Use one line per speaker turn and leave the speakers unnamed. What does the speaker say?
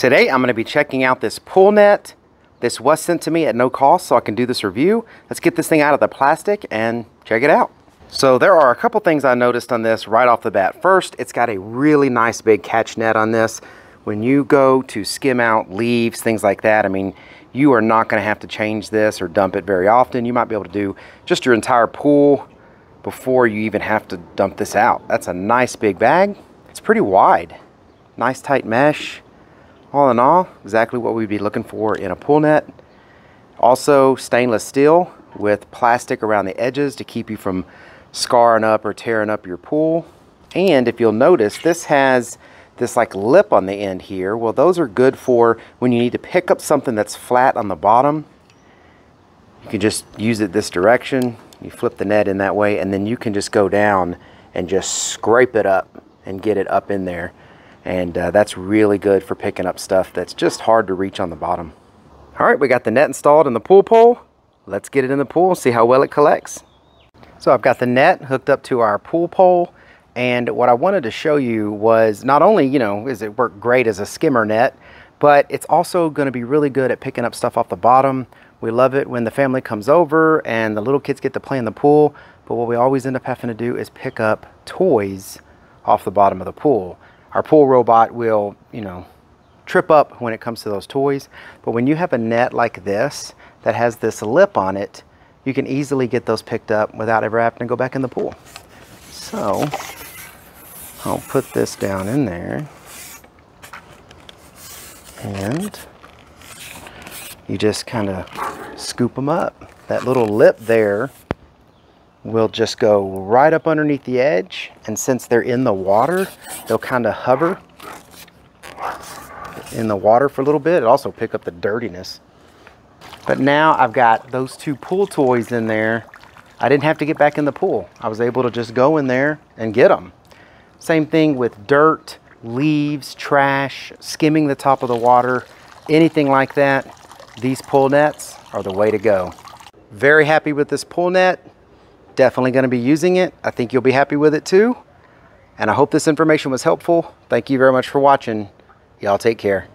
Today I'm going to be checking out this pool net. This was sent to me at no cost, so I can do this review. Let's get this thing out of the plastic and check it out. So there are a couple things I noticed on this right off the bat. First, it's got a really nice big catch net on this. When you go to skim out leaves, things like that, I mean, you are not going to have to change this or dump it very often. You might be able to do just your entire pool before you even have to dump this out. That's a nice big bag. It's pretty wide. Nice tight mesh. All in all, exactly what we'd be looking for in a pool net. Also stainless steel with plastic around the edges to keep you from scarring up or tearing up your pool. And if you'll notice, this has this like lip on the end here. Well, those are good for when you need to pick up something that's flat on the bottom. You can just use it this direction. You flip the net in that way, and then you can just go down and just scrape it up and get it up in there. And that's really good for picking up stuff that's just hard to reach on the bottom. All right, we got the net installed in the pool pole. Let's get it in the pool and see how well it collects. So I've got the net hooked up to our pool pole. And what I wanted to show you was not only, you know, does it work great as a skimmer net, but it's also going to be really good at picking up stuff off the bottom. We love it when the family comes over and the little kids get to play in the pool. But what we always end up having to do is pick up toys off the bottom of the pool. Our pool robot will, you know, trip up when it comes to those toys. But when you have a net like this that has this lip on it, you can easily get those picked up without ever having to go back in the pool. So I'll put this down in there. And you just kind of scoop them up. That little lip there will just go right up underneath the edge, and since they're in the water, they'll kind of hover in the water for a little bit. It also pick up the dirtiness. But now I've got those two pool toys in there. I didn't have to get back in the pool. I was able to just go in there and get them. Same thing with dirt, leaves, trash, skimming the top of the water, anything like that. These pool nets are the way to go. Very happy with this pool net. Definitely going to be using it. I think you'll be happy with it too. And I hope this information was helpful. Thank you very much for watching. Y'all take care.